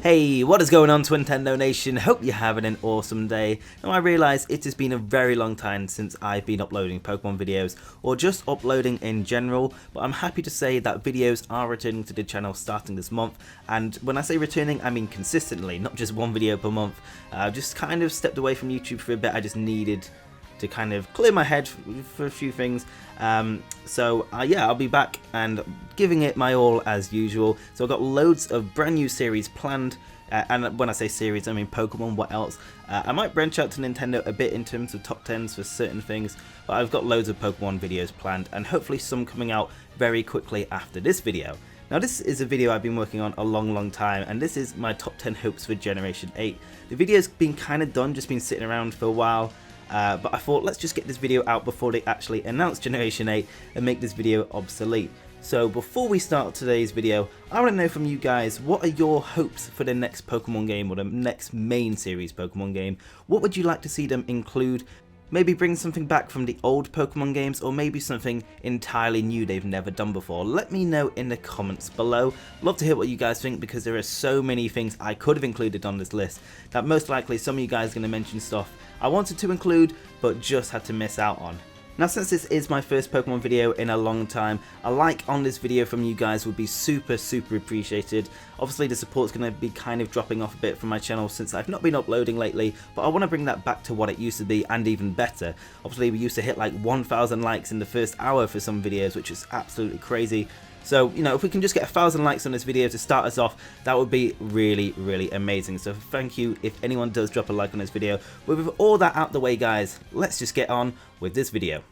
Hey, what is going on, Twintendo Nation? Hope you're having an awesome day. Now I realise it has been a very long time since I've been uploading Pokemon videos, or just uploading in general, but I'm happy to say that videos are returning to the channel starting this month, and when I say returning, I mean consistently, not just one video per month. I've just kind of stepped away from YouTube for a bit. I just needed to kind of clear my head for a few things. Yeah, I'll be back and giving it my all as usual. So I've got loads of brand new series planned, and when I say series I mean Pokemon, what else? I might branch out to Nintendo a bit in terms of top 10s for certain things, but I've got loads of Pokemon videos planned, and hopefully some coming out very quickly after this video. Now this is a video I've been working on a long time, and this is my top 10 hopes for Generation 8. The video's been kind of done, just been sitting around for a while. But I thought, let's just get this video out before they actually announce Generation 8 and make this video obsolete. So before we start today's video, I want to know from you guys, what are your hopes for the next Pokemon game, or the next main series Pokemon game? What would you like to see them include? Maybe bring something back from the old Pokemon games, or maybe something entirely new they've never done before. Let me know in the comments below. Love to hear what you guys think, because there are so many things I could have included on this list that most likely some of you guys are going to mention stuff I wanted to include but just had to miss out on. Now, since this is my first Pokemon video in a long time, a like on this video from you guys would be super appreciated. Obviously the support's going to be kind of dropping off a bit from my channel since I've not been uploading lately, but I want to bring that back to what it used to be, and even better. Obviously we used to hit like 1,000 likes in the first hour for some videos, which is absolutely crazy. So, you know, if we can just get 1,000 likes on this video to start us off, that would be really amazing. So thank you if anyone does drop a like on this video. But with all that out the way, guys, let's just get on with this video.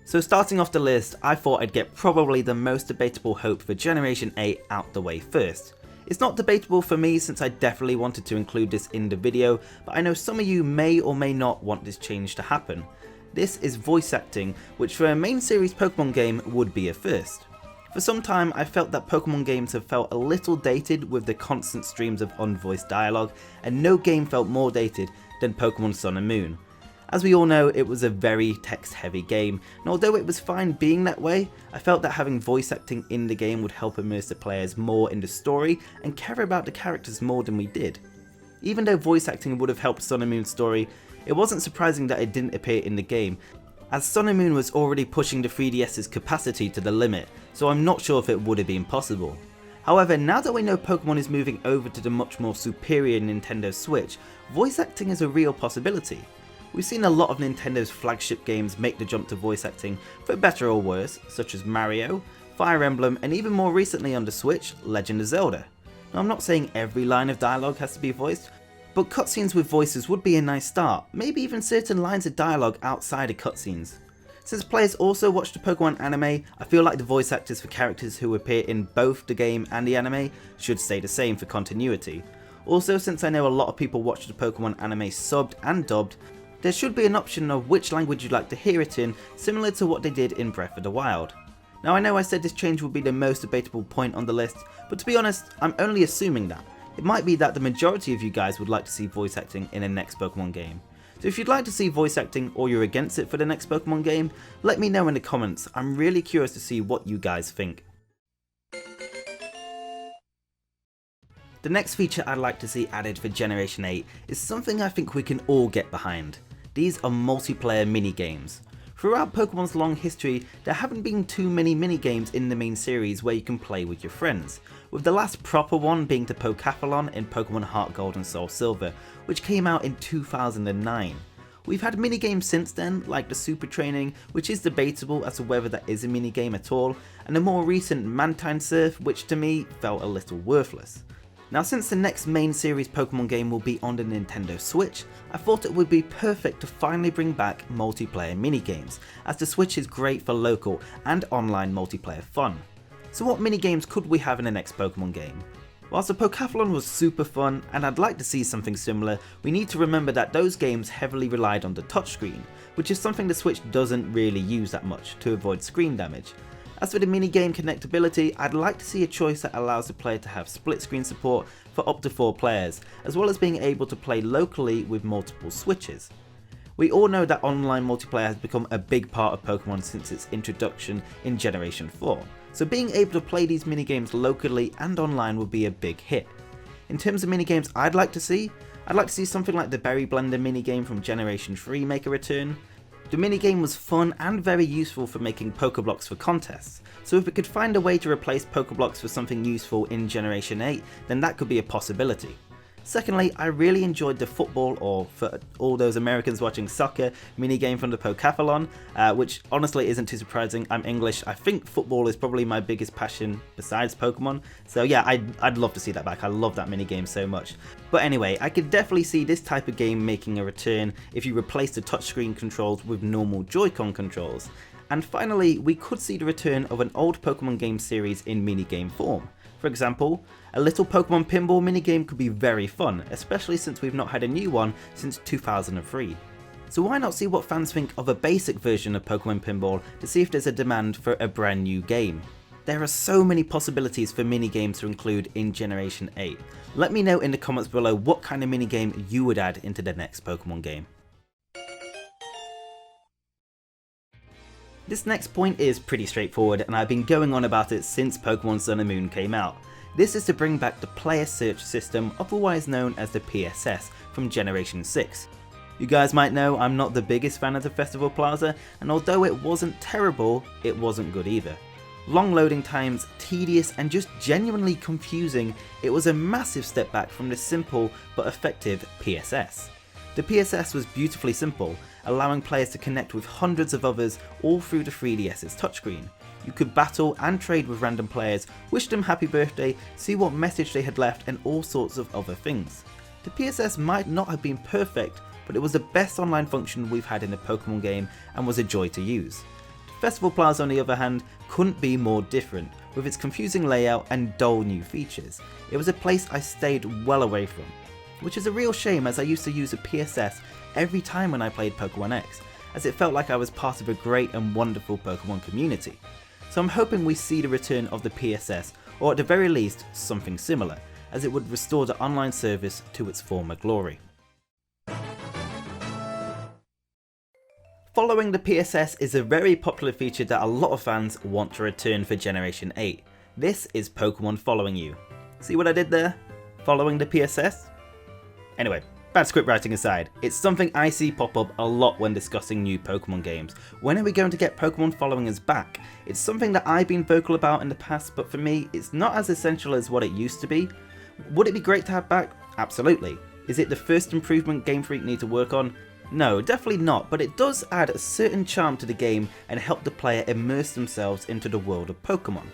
So starting off the list, I thought I'd get probably the most debatable hope for Generation 8 out the way first. It's not debatable for me, since I definitely wanted to include this in the video, but I know some of you may or may not want this change to happen. This is voice acting, which for a main series Pokemon game would be a first. For some time I felt that Pokemon games have felt a little dated with the constant streams of unvoiced dialogue, and no game felt more dated than Pokemon Sun and Moon. As we all know, it was a very text heavy game, and although it was fine being that way, I felt that having voice acting in the game would help immerse the players more in the story and care about the characters more than we did. Even though voice acting would have helped Sun and Moon's story, it wasn't surprising that it didn't appear in the game, as Sun and Moon was already pushing the 3DS's capacity to the limit, so I'm not sure if it would have been possible. However, now that we know Pokemon is moving over to the much more superior Nintendo Switch, voice acting is a real possibility. We've seen a lot of Nintendo's flagship games make the jump to voice acting, for better or worse, such as Mario, Fire Emblem, and even more recently on the Switch, Legend of Zelda. Now, I'm not saying every line of dialogue has to be voiced, but cutscenes with voices would be a nice start, maybe even certain lines of dialogue outside of cutscenes. Since players also watch the Pokemon anime, I feel like the voice actors for characters who appear in both the game and the anime should stay the same for continuity. Also, since I know a lot of people watch the Pokemon anime subbed and dubbed, there should be an option of which language you'd like to hear it in, similar to what they did in Breath of the Wild. Now, I know I said this change would be the most debatable point on the list, but to be honest, I'm only assuming that. It might be that the majority of you guys would like to see voice acting in a next Pokemon game. So if you'd like to see voice acting, or you're against it for the next Pokemon game, let me know in the comments. I'm really curious to see what you guys think. The next feature I'd like to see added for Generation 8 is something I think we can all get behind. These are multiplayer minigames. Throughout Pokemon's long history, there haven't been too many minigames in the main series where you can play with your friends, with the last proper one being the Pokathlon in Pokemon Heart Gold and Soul Silver, which came out in 2009. We've had minigames since then, like the Super Training, which is debatable as to whether that is a minigame at all, and the more recent Mantine Surf, which to me felt a little worthless. Now, since the next main series Pokemon game will be on the Nintendo Switch, I thought it would be perfect to finally bring back multiplayer minigames, as the Switch is great for local and online multiplayer fun. So what minigames could we have in the next Pokemon game? Whilst the Pokathlon was super fun, and I'd like to see something similar, we need to remember that those games heavily relied on the touchscreen, which is something the Switch doesn't really use that much to avoid screen damage. As for the minigame connectability, I'd like to see a choice that allows the player to have split screen support for up to 4 players, as well as being able to play locally with multiple switches. We all know that online multiplayer has become a big part of Pokemon since its introduction in Generation 4, so being able to play these minigames locally and online would be a big hit. In terms of minigames I'd like to see something like the Berry Blender minigame from Generation 3 make a return. The minigame was fun and very useful for making Pokeblocks for contests, so if it could find a way to replace Pokeblocks for something useful in Generation 8, then that could be a possibility. Secondly, I really enjoyed the football, or for all those Americans watching soccer, minigame from the Pokathlon, which honestly isn't too surprising. I'm English, I think football is probably my biggest passion besides Pokemon, so yeah, I'd love to see that back. I love that minigame so much. But anyway, I could definitely see this type of game making a return if you replace the touchscreen controls with normal Joy-Con controls. And finally, we could see the return of an old Pokemon game series in minigame form. For example, a little Pokemon pinball minigame could be very fun, especially since we've not had a new one since 2003. So why not see what fans think of a basic version of Pokemon Pinball to see if there's a demand for a brand new game. There are so many possibilities for minigames to include in Generation 8. Let me know in the comments below what kind of minigame you would add into the next Pokemon game. This next point is pretty straightforward, and I've been going on about it since Pokemon Sun and Moon came out. This is to bring back the player search system, otherwise known as the PSS, from Generation 6. You guys might know I'm not the biggest fan of the Festival Plaza, and although it wasn't terrible, it wasn't good either. Long loading times, tedious and just genuinely confusing, it was a massive step back from the simple but effective PSS. The PSS was beautifully simple, allowing players to connect with hundreds of others all through the 3DS's touchscreen. You could battle and trade with random players, wish them happy birthday, see what message they had left, and all sorts of other things. The PSS might not have been perfect, but it was the best online function we've had in a Pokemon game and was a joy to use. The Festival Plaza on the other hand couldn't be more different, with its confusing layout and dull new features. It was a place I stayed well away from, which is a real shame as I used to use a PSS every time when I played Pokemon X, as it felt like I was part of a great and wonderful Pokemon community. So I'm hoping we see the return of the PSS, or at the very least something similar, as it would restore the online service to its former glory. Following the PSS is a very popular feature that a lot of fans want to return for Generation 8. This is Pokemon Following You. See what I did there? Following the PSS? Anyway, bad script writing aside, it's something I see pop up a lot when discussing new Pokemon games. When are we going to get Pokemon Following Us back? It's something that I've been vocal about in the past, but for me, it's not as essential as what it used to be. Would it be great to have back? Absolutely. Is it the first improvement GameFreak need to work on? No, definitely not, but it does add a certain charm to the game and help the player immerse themselves into the world of Pokemon.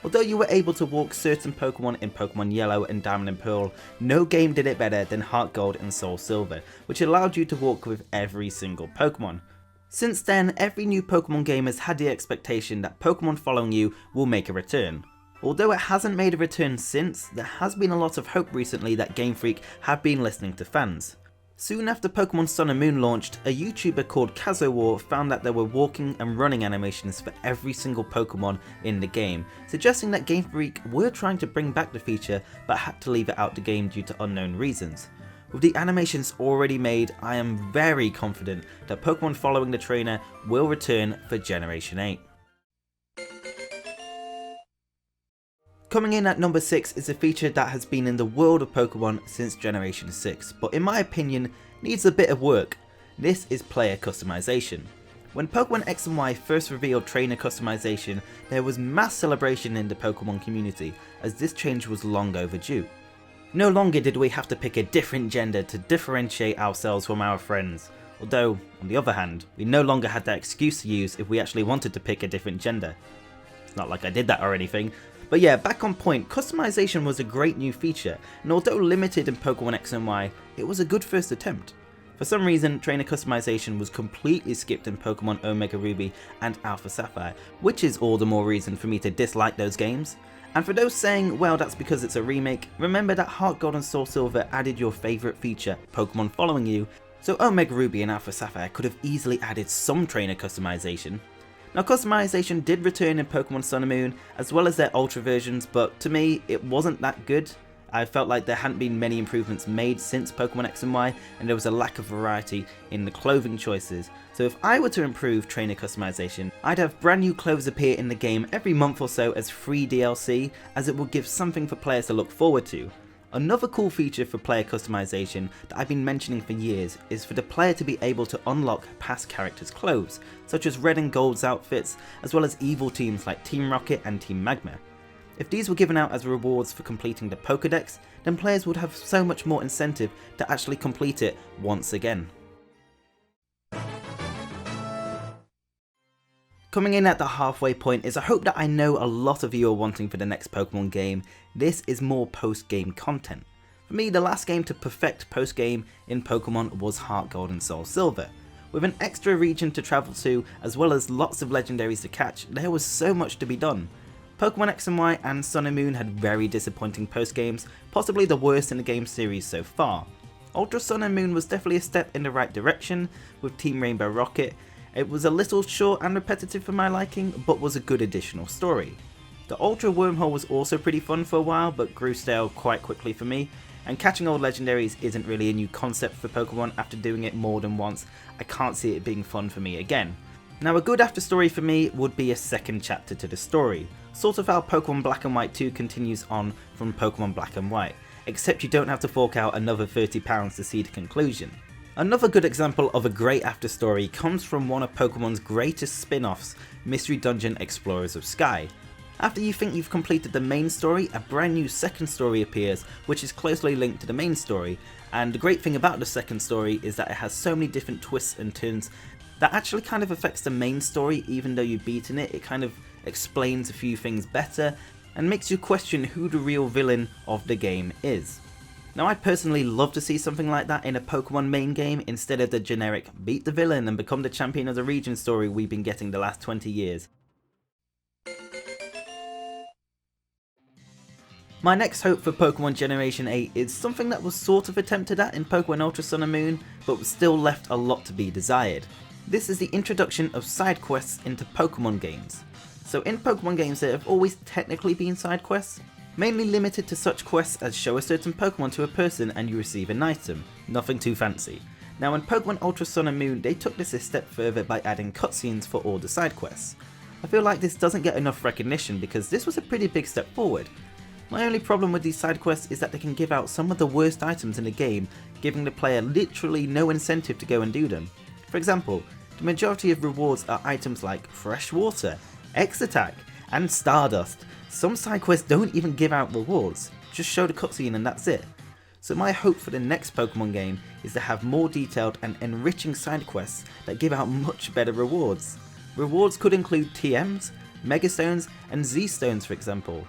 Although you were able to walk certain Pokemon in Pokemon Yellow and Diamond and Pearl, no game did it better than Heart Gold and Soul Silver, which allowed you to walk with every single Pokemon. Since then, every new Pokemon game has had the expectation that Pokemon Following You will make a return. Although it hasn't made a return since, there has been a lot of hope recently that GameFreak have been listening to fans. Soon after Pokemon Sun and Moon launched, a YouTuber called Kazowar found that there were walking and running animations for every single Pokemon in the game, suggesting that GameFreak were trying to bring back the feature but had to leave it out the game due to unknown reasons. With the animations already made, I am very confident that Pokemon Following the Trainer will return for Generation 8. Coming in at number 6 is a feature that has been in the world of Pokemon since Generation 6, but in my opinion needs a bit of work. This is player customization. When Pokemon X and Y first revealed trainer customization, there was mass celebration in the Pokemon community, as this change was long overdue. No longer did we have to pick a different gender to differentiate ourselves from our friends, although, on the other hand, we no longer had that excuse to use if we actually wanted to pick a different gender. It's not like I did that or anything. But yeah, back on point, customization was a great new feature, and although limited in Pokemon X and Y, it was a good first attempt. For some reason, trainer customization was completely skipped in Pokemon Omega Ruby and Alpha Sapphire, which is all the more reason for me to dislike those games. And for those saying, well, that's because it's a remake, remember that Heart Gold and Soul Silver added your favourite feature, Pokemon Following You, so Omega Ruby and Alpha Sapphire could have easily added some trainer customization. Now, customization did return in Pokemon Sun and Moon, as well as their Ultra versions, but to me, it wasn't that good. I felt like there hadn't been many improvements made since Pokemon X and Y, and there was a lack of variety in the clothing choices. So if I were to improve trainer customization, I'd have brand new clothes appear in the game every month or so as free DLC, as it will give something for players to look forward to. Another cool feature for player customization that I've been mentioning for years is for the player to be able to unlock past characters' clothes, such as Red and Gold's outfits, as well as evil teams like Team Rocket and Team Magma. If these were given out as rewards for completing the Pokédex, then players would have so much more incentive to actually complete it once again. Coming in at the halfway point is a hope that I know a lot of you are wanting for the next Pokemon game. This is more post-game content. For me, the last game to perfect post-game in Pokemon was Heart Gold and Soul Silver. With an extra region to travel to, as well as lots of legendaries to catch, there was so much to be done. Pokemon X and Y and Sun and Moon had very disappointing post-games, possibly the worst in the game series so far. Ultra Sun and Moon was definitely a step in the right direction with Team Rainbow Rocket. It was a little short and repetitive for my liking, but was a good additional story. The Ultra Wormhole was also pretty fun for a while, but grew stale quite quickly for me, and catching old legendaries isn't really a new concept for Pokemon. After doing it more than once, I can't see it being fun for me again. Now, a good after story for me would be a second chapter to the story, sort of how Pokemon Black and White 2 continues on from Pokemon Black and White, except you don't have to fork out another £30 to see the conclusion. Another good example of a great after story comes from one of Pokemon's greatest spin-offs, Mystery Dungeon Explorers of Sky. After you think you've completed the main story, a brand new second story appears, which is closely linked to the main story, and the great thing about the second story is that it has so many different twists and turns that actually kind of affects the main story. Even though you've beaten it, it kind of explains a few things better and makes you question who the real villain of the game is. Now, I'd personally love to see something like that in a Pokemon main game instead of the generic beat the villain and become the champion of the region story we've been getting the last 20 years. My next hope for Pokemon Generation 8 is something that was sort of attempted at in Pokemon Ultra Sun and Moon, but still left a lot to be desired. This is the introduction of side quests into Pokemon games. So in Pokemon games there have always technically been side quests, mainly limited to such quests as show a certain Pokemon to a person and you receive an item, nothing too fancy. Now in Pokemon Ultra Sun and Moon they took this a step further by adding cutscenes for all the side quests. I feel like this doesn't get enough recognition because this was a pretty big step forward. My only problem with these side quests is that they can give out some of the worst items in the game, giving the player literally no incentive to go and do them. For example, the majority of rewards are items like fresh water, X-Attack, and Stardust. Some side quests don't even give out rewards, just show the cutscene and that's it. So my hope for the next Pokemon game is to have more detailed and enriching side quests that give out much better rewards. Rewards could include TMs, Megastones, and Z-Stones for example.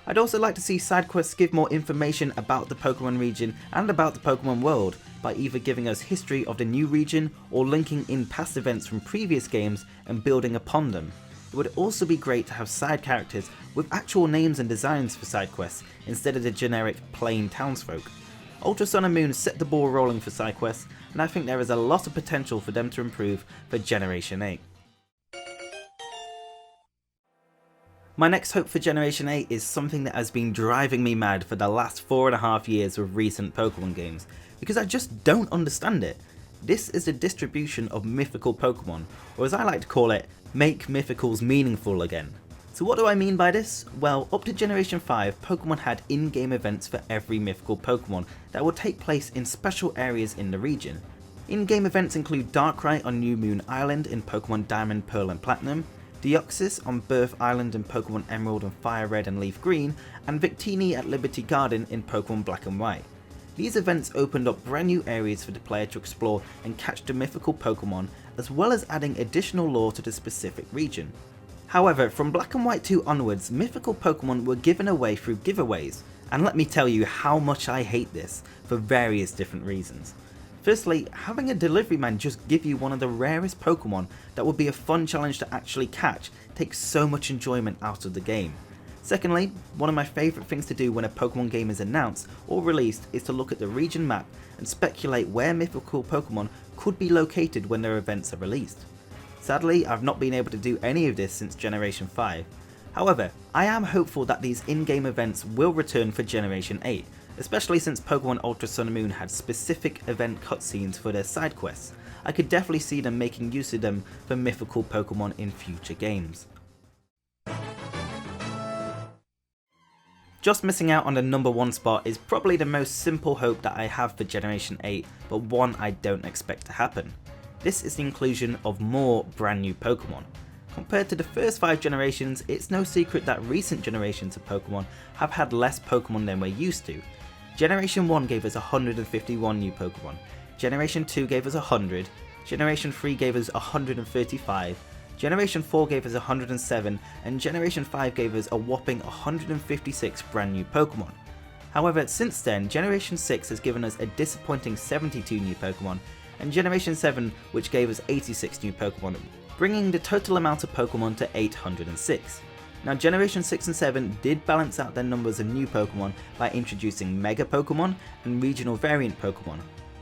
I'd also like to see side quests give more information about the Pokemon region and about the Pokemon world by either giving us history of the new region or linking in past events from previous games and building upon them. It would also be great to have side characters with actual names and designs for side quests instead of the generic plain townsfolk. Ultra Sun and Moon set the ball rolling for side quests, and I think there is a lot of potential for them to improve for Generation 8. My next hope for Generation 8 is something that has been driving me mad for the last 4.5 years with recent Pokemon games, because I just don't understand it. This is the distribution of mythical Pokemon, or as I like to call it, make mythicals meaningful again. So what do I mean by this? Well, up to Generation 5, Pokemon had in-game events for every mythical Pokemon that would take place in special areas in the region. In-game events include Darkrai on New Moon Island in Pokemon Diamond, Pearl and Platinum, Deoxys on Birth Island in Pokemon Emerald and Fire Red and Leaf Green, and Victini at Liberty Garden in Pokemon Black and White. These events opened up brand new areas for the player to explore and catch the mythical Pokemon, as well as adding additional lore to the specific region. However, from Black and White 2 onwards, mythical Pokemon were given away through giveaways, and let me tell you how much I hate this, for various different reasons. Firstly, having a delivery man just give you one of the rarest Pokemon that would be a fun challenge to actually catch takes so much enjoyment out of the game. Secondly, one of my favourite things to do when a Pokemon game is announced or released is to look at the region map and speculate where mythical Pokemon could be located when their events are released. Sadly, I've not been able to do any of this since Generation 5. However, I am hopeful that these in-game events will return for Generation 8, especially since Pokemon Ultra Sun and Moon had specific event cutscenes for their side quests. I could definitely see them making use of them for mythical Pokemon in future games. Just missing out on the number 1 spot is probably the most simple hope that I have for Generation 8, but one I don't expect to happen. This is the inclusion of more brand new Pokemon. Compared to the first 5 generations, it's no secret that recent generations of Pokemon have had less Pokemon than we're used to. Generation 1 gave us 151 new Pokemon, Generation 2 gave us 100, Generation 3 gave us 135, Generation 4 gave us 107, and Generation 5 gave us a whopping 156 brand new Pokemon. However, since then, Generation 6 has given us a disappointing 72 new Pokemon, and Generation 7 which gave us 86 new Pokemon, bringing the total amount of Pokemon to 806. Now Generation 6 and 7 did balance out their numbers of new Pokemon by introducing Mega Pokemon and Regional Variant Pokemon.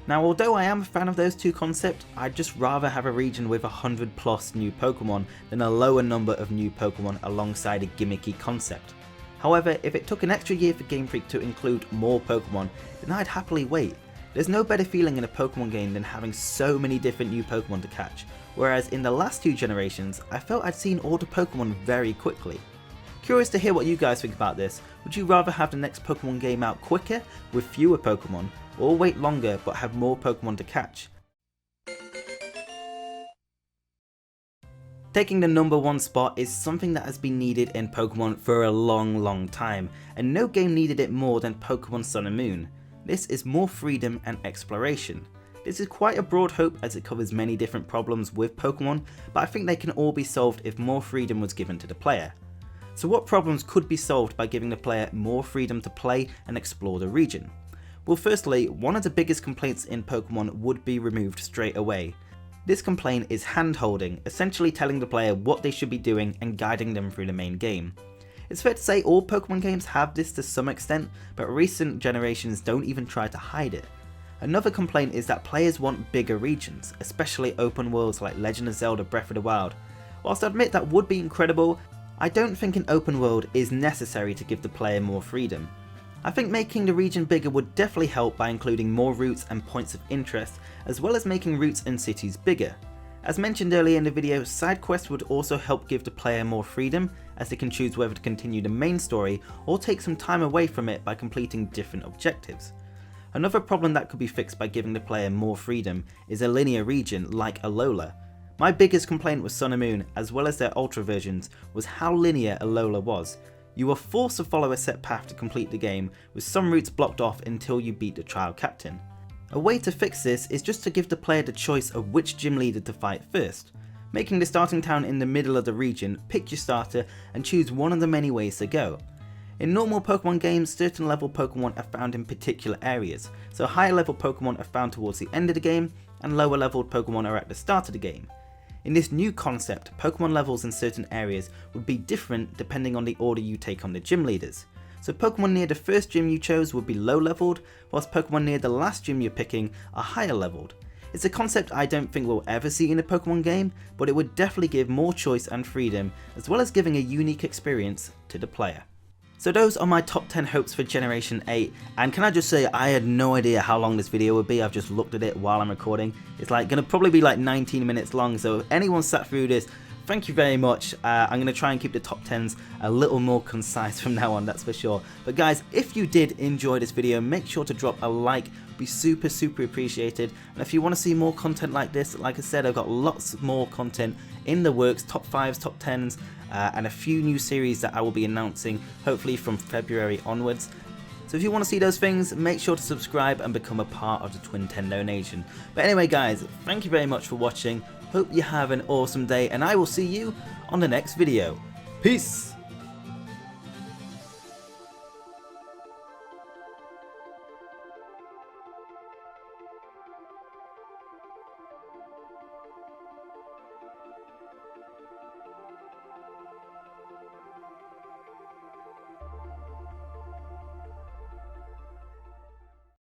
Now although I am a fan of those two concepts, I'd just rather have a region with 100 plus new Pokemon than a lower number of new Pokemon alongside a gimmicky concept. However, if it took an extra year for GameFreak to include more Pokemon, then I'd happily wait. There's no better feeling in a Pokemon game than having so many different new Pokemon to catch, whereas in the last 2 generations, I felt I'd seen all the Pokemon very quickly. Curious to hear what you guys think about this. Would you rather have the next Pokemon game out quicker with fewer Pokemon, or wait longer but have more Pokemon to catch? Taking the number 1 spot is something that has been needed in Pokemon for a long time, and no game needed it more than Pokemon Sun and Moon. This is more freedom and exploration. This is quite a broad hope as it covers many different problems with Pokemon, but I think they can all be solved if more freedom was given to the player. So what problems could be solved by giving the player more freedom to play and explore the region? Well, firstly, one of the biggest complaints in Pokemon would be removed straight away. This complaint is hand-holding, essentially telling the player what they should be doing and guiding them through the main game. It's fair to say all Pokemon games have this to some extent, but recent generations don't even try to hide it. Another complaint is that players want bigger regions, especially open worlds like Legend of Zelda Breath of the Wild. Whilst I admit that would be incredible, I don't think an open world is necessary to give the player more freedom. I think making the region bigger would definitely help by including more routes and points of interest, as well as making routes and cities bigger. As mentioned earlier in the video, side quests would also help give the player more freedom, as they can choose whether to continue the main story or take some time away from it by completing different objectives. Another problem that could be fixed by giving the player more freedom is a linear region like Alola. My biggest complaint with Sun and Moon, as well as their Ultra versions, was how linear Alola was. You were forced to follow a set path to complete the game, with some routes blocked off until you beat the trial captain. A way to fix this is just to give the player the choice of which gym leader to fight first. Making the starting town in the middle of the region, pick your starter and choose one of the many ways to go. In normal Pokemon games, certain level Pokemon are found in particular areas, so higher level Pokemon are found towards the end of the game and lower leveled Pokemon are at the start of the game. In this new concept, Pokemon levels in certain areas would be different depending on the order you take on the gym leaders. So Pokemon near the first gym you chose would be low leveled, whilst Pokemon near the last gym you're picking are higher leveled. It's a concept I don't think we'll ever see in a Pokemon game, but it would definitely give more choice and freedom, as well as giving a unique experience to the player. So those are my top 10 hopes for Generation 8, and can I just say I had no idea how long this video would be. I've just looked at it while I'm recording. It's gonna probably be like 19 minutes long, so if anyone sat through this, thank you very much. I'm going to try and keep the top 10s a little more concise from now on, that's for sure. But guys, if you did enjoy this video, make sure to drop a like, be super appreciated. And if you want to see more content like this, like I said, I've got lots more content in the works, top 5s, top 10s, and a few new series that I will be announcing, hopefully from February onwards. So if you want to see those things, make sure to subscribe and become a part of the Twintendo Nation. But anyway guys, thank you very much for watching. Hope you have an awesome day, and I will see you on the next video. Peace!